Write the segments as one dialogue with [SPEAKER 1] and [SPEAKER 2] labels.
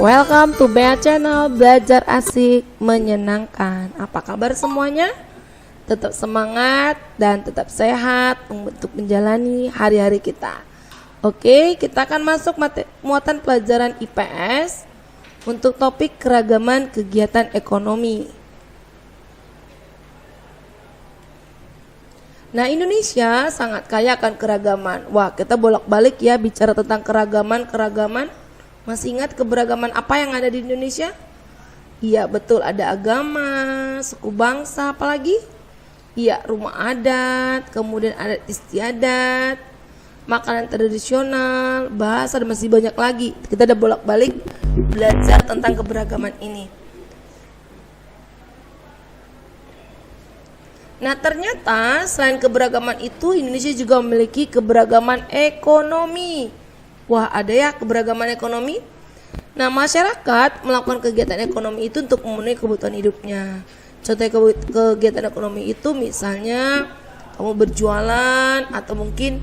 [SPEAKER 1] Welcome to Bea Channel, belajar asik menyenangkan. Apa kabar semuanya? Tetap semangat dan tetap sehat untuk menjalani hari-hari kita. Oke, kita akan masuk muatan pelajaran IPS untuk topik keragaman kegiatan ekonomi. Nah, Indonesia sangat kaya akan keragaman. Wah, kita bolak-balik ya bicara tentang keragaman. Masih ingat keberagaman apa yang ada di Indonesia? Iya betul, ada agama, suku bangsa, apalagi? Iya, rumah adat, kemudian adat istiadat, makanan tradisional, bahasa, dan masih banyak lagi. Kita udah bolak-balik belajar tentang keberagaman ini. Nah, ternyata selain keberagaman itu, Indonesia juga memiliki keberagaman ekonomi. Wah, ada ya keberagaman ekonomi. Nah, masyarakat melakukan kegiatan ekonomi itu untuk memenuhi kebutuhan hidupnya. Contoh kegiatan ekonomi itu misalnya kamu berjualan atau mungkin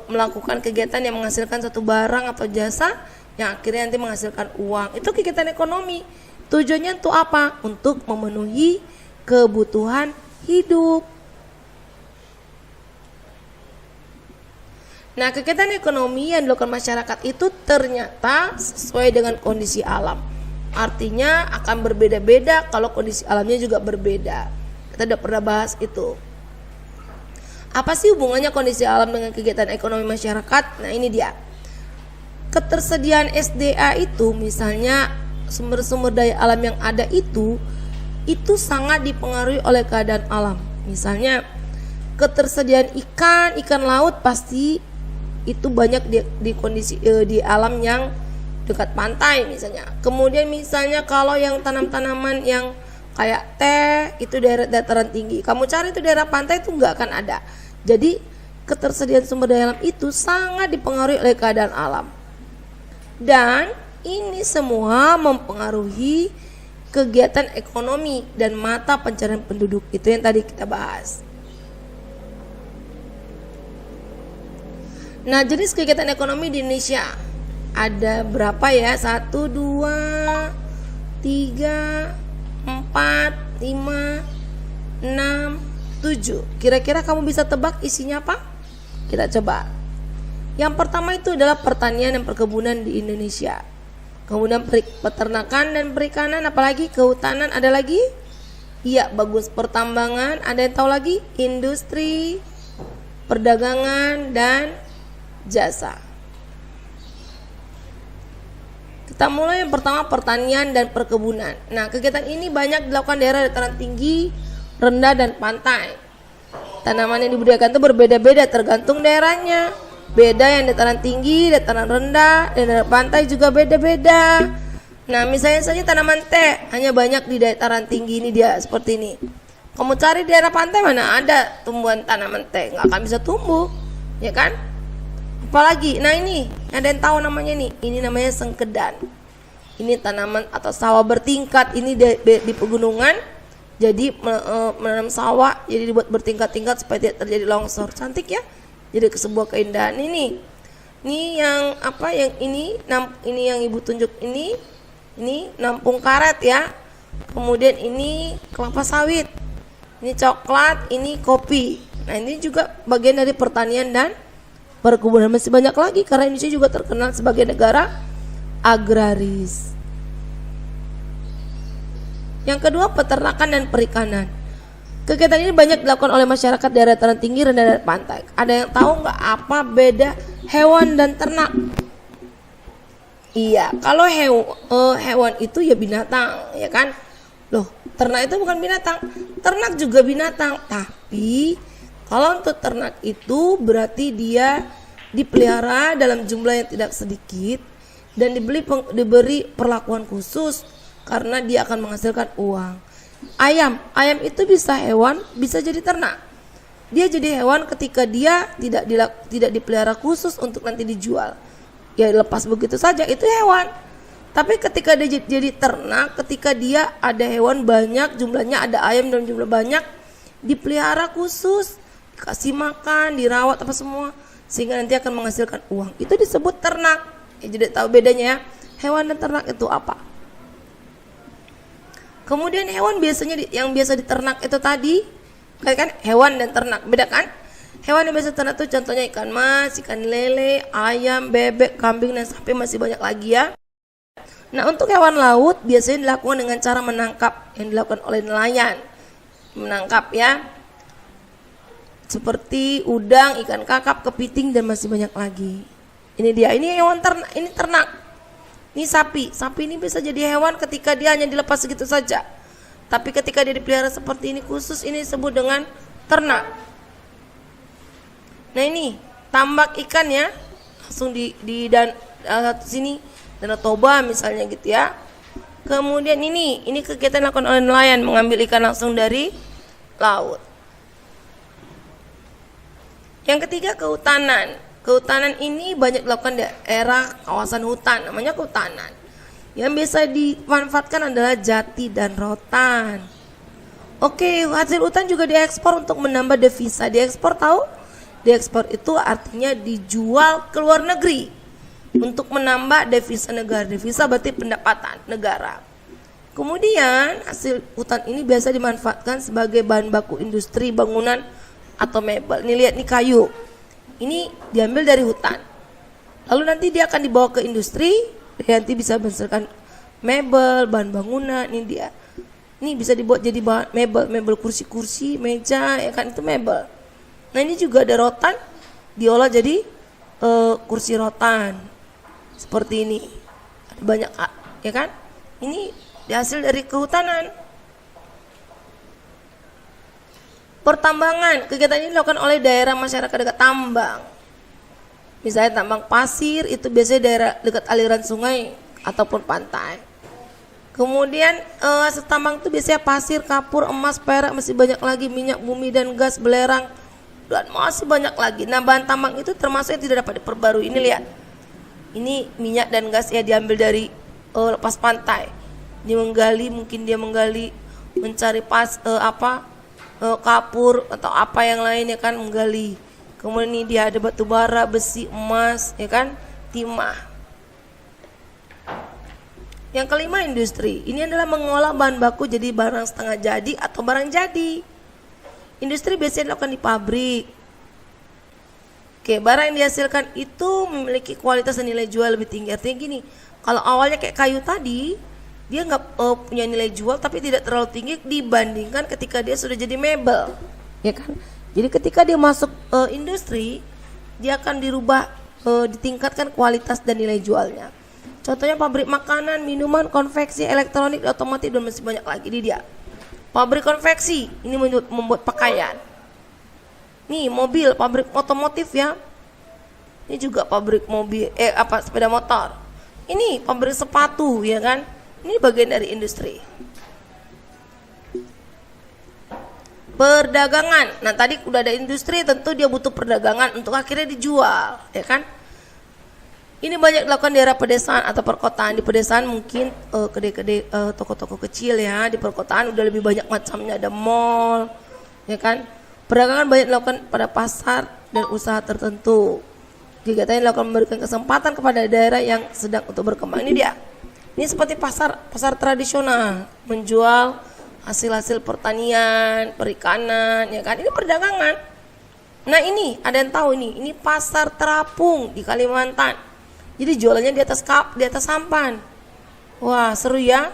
[SPEAKER 1] melakukan kegiatan yang menghasilkan satu barang atau jasa yang akhirnya nanti menghasilkan uang. Itu kegiatan ekonomi. Tujuannya untuk apa? Untuk memenuhi kebutuhan hidup. Nah, kegiatan ekonomi yang dilakukan masyarakat itu ternyata sesuai dengan kondisi alam. Artinya akan berbeda-beda kalau kondisi alamnya juga berbeda. Kita udah pernah bahas itu. Apa sih hubungannya kondisi alam dengan kegiatan ekonomi masyarakat? Nah, ini dia. Ketersediaan SDA itu, misalnya sumber-sumber daya alam yang ada itu sangat dipengaruhi oleh keadaan alam. Misalnya ketersediaan ikan laut pasti itu banyak di kondisi di alam yang dekat pantai misalnya. Kemudian misalnya kalau yang tanam-tanaman yang kayak teh itu daerah dataran tinggi. Kamu cari itu daerah pantai itu nggak akan ada. Jadi ketersediaan sumber daya alam itu sangat dipengaruhi oleh keadaan alam. Dan ini semua mempengaruhi kegiatan ekonomi dan mata pencarian penduduk. Itu yang tadi kita bahas. Nah, jenis kegiatan ekonomi di Indonesia ada berapa ya? 1, 2, 3, 4, 5, 6, 7. Kira-kira kamu bisa tebak isinya apa? Kita coba. Yang pertama itu adalah pertanian dan perkebunan di Indonesia. Kemudian peternakan dan perikanan, apalagi kehutanan, ada lagi? Iya, bagus. Pertambangan, ada yang tahu lagi? Industri, perdagangan, dan jasa. Kita mulai yang pertama, pertanian dan perkebunan. Nah, kegiatan ini banyak dilakukan daerah dataran tinggi, rendah, dan pantai. Tanaman yang dibudidayakan itu berbeda-beda tergantung daerahnya. Beda yang dataran tinggi, dataran rendah, dan daerah pantai juga beda-beda. Nah, misalnya saja tanaman teh hanya banyak di dataran tinggi, ini dia seperti ini. Kamu cari di daerah pantai mana ada tumbuhan tanaman teh, nggak akan bisa tumbuh, ya kan? Apalagi, nah ini ada yang tahu namanya nih, ini namanya sengkedan. Ini tanaman atau sawah bertingkat, ini di pegunungan. Jadi menanam sawah, jadi dibuat bertingkat-tingkat supaya tidak terjadi longsor. Cantik ya, jadi sebuah keindahan. Ini yang apa? Yang ini yang ibu tunjuk ini nampung karet ya. Kemudian ini kelapa sawit, ini coklat, ini kopi. Nah, ini juga bagian dari pertanian dan perkebunan. Masih banyak lagi karena Indonesia juga terkenal sebagai negara agraris. Yang kedua, peternakan dan perikanan. Kegiatan ini banyak dilakukan oleh masyarakat daerah dataran tinggi, rendah, dan pantai. Ada yang tahu nggak apa beda hewan dan ternak? Iya, kalau hewan itu ya binatang, ya kan? Loh, ternak itu bukan binatang. Ternak juga binatang, tapi Kalau untuk ternak itu berarti dia dipelihara dalam jumlah yang tidak sedikit dan diberi perlakuan khusus karena dia akan menghasilkan uang. Ayam itu bisa hewan, bisa jadi ternak. Dia jadi hewan ketika dia tidak dipelihara khusus untuk nanti dijual. Ya lepas begitu saja, itu hewan. Tapi ketika dia jadi ternak, ketika dia ada hewan banyak, jumlahnya ada ayam dalam jumlah banyak, dipelihara khusus, dikasih makan, dirawat apa semua, sehingga nanti akan menghasilkan uang. Itu disebut ternak. Ya, jadi tahu bedanya ya, hewan dan ternak itu apa. Kemudian hewan biasanya yang biasa diternak itu tadi, kan hewan dan ternak, beda kan? Hewan yang biasa ternak itu contohnya ikan mas, ikan lele, ayam, bebek, kambing, dan sapi, masih banyak lagi ya. Nah, untuk hewan laut biasanya dilakukan dengan cara menangkap, yang dilakukan oleh nelayan. Menangkap ya, seperti udang, ikan kakap, kepiting, dan masih banyak lagi. Ini dia, ini hewan ternak, ini ternak. Ini sapi ini bisa jadi hewan ketika dia hanya dilepas segitu saja. Tapi ketika dia dipelihara seperti ini khusus, ini disebut dengan ternak. Nah ini tambak ikan ya, langsung di sini Danau Toba misalnya gitu ya. Kemudian ini kegiatan dilakukan oleh nelayan, mengambil ikan langsung dari laut. Yang ketiga, kehutanan. Kehutanan ini banyak dilakukan daerah kawasan hutan, namanya kehutanan. Yang biasa dimanfaatkan adalah jati dan rotan. Oke, hasil hutan juga diekspor untuk menambah devisa. Diekspor tahu? Diekspor itu artinya dijual ke luar negeri untuk menambah devisa negara. Devisa berarti pendapatan negara. Kemudian hasil hutan ini biasa dimanfaatkan sebagai bahan baku industri bangunan atau mebel. Ini lihat nih kayu. Ini diambil dari hutan. Lalu nanti dia akan dibawa ke industri, nanti bisa menghasilkan mebel, bahan bangunan. Ini dia. Ini bisa dibuat jadi bahan mebel kursi-kursi, meja, ya kan, itu mebel. Nah, ini juga ada rotan, diolah jadi kursi rotan. Seperti ini. Ada banyak, ya kan? Ini hasil dari kehutanan. Pertambangan, kegiatan ini dilakukan oleh daerah masyarakat dekat tambang. Misalnya tambang pasir, itu biasanya daerah dekat aliran sungai ataupun pantai. Kemudian hasil tambang itu biasanya pasir, kapur, emas, perak, masih banyak lagi, minyak bumi dan gas, belerang, dan masih banyak lagi. Nah, bahan tambang itu termasuk yang tidak dapat diperbarui. Ini lihat, ini minyak dan gas ya, diambil dari lepas pantai. Dia menggali, mungkin dia menggali, mencari kapur atau apa yang lain ya kan, menggali. Kemudian ini dia ada batu bara, besi, emas ya kan, timah. Yang kelima, industri. Ini adalah mengolah bahan baku jadi barang setengah jadi atau barang jadi. Industri biasanya dilakukan di pabrik. Oke, barang yang dihasilkan itu memiliki kualitas dan nilai jual lebih tinggi. Artinya gini, kalau awalnya kayak kayu tadi, dia nggak punya nilai jual tapi tidak terlalu tinggi dibandingkan ketika dia sudah jadi mebel, ya kan? Jadi ketika dia masuk industri, dia akan dirubah, ditingkatkan kualitas dan nilai jualnya. Contohnya pabrik makanan, minuman, konveksi, elektronik, otomotif, dan masih banyak lagi. Ini dia, pabrik konveksi, ini membuat pakaian. Nih mobil, pabrik otomotif ya. Ini juga pabrik mobil, sepeda motor. Ini pabrik sepatu, ya kan? Ini bagian dari industri. Perdagangan. Nah, tadi udah ada industri, tentu dia butuh perdagangan untuk akhirnya dijual, ya kan? Ini banyak dilakukan di daerah pedesaan atau perkotaan. Di pedesaan mungkin kedai-kedai, toko-toko kecil ya. Di perkotaan udah lebih banyak macamnya, ada mall, ya kan? Perdagangan banyak dilakukan pada pasar dan usaha tertentu. Kegiatan yang dilakukan memberikan kesempatan kepada daerah yang sedang untuk berkembang. Ini dia. Ini seperti pasar tradisional, menjual hasil-hasil pertanian, perikanan, ya kan? Ini perdagangan. Nah, ini ada yang tahu ini pasar terapung di Kalimantan. Jadi jualannya di atas sampan. Wah, seru ya.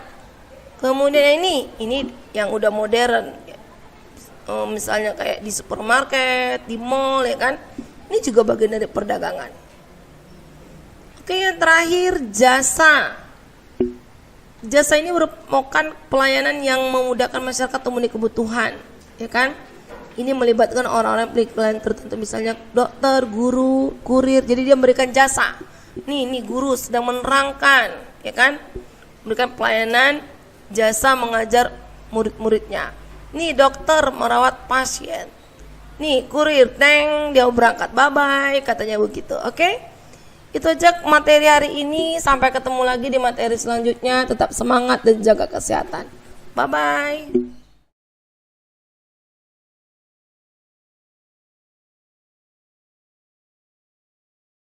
[SPEAKER 1] Kemudian ini yang udah modern. Misalnya kayak di supermarket, di mall, ya kan? Ini juga bagian dari perdagangan. Oke, yang terakhir, jasa. Jasa ini merupakan pelayanan yang memudahkan masyarakat memenuhi kebutuhan, ya kan? Ini melibatkan orang-orang pilihan tertentu, misalnya dokter, guru, kurir. Jadi dia memberikan jasa. Nih guru sedang menerangkan, ya kan? Memberikan pelayanan, jasa mengajar murid-muridnya. Nih dokter merawat pasien. Nih kurir, dia berangkat, bye-bye, katanya begitu. Oke? Itu aja materi hari ini. Sampai ketemu lagi di materi selanjutnya. Tetap semangat dan jaga kesehatan. Bye-bye.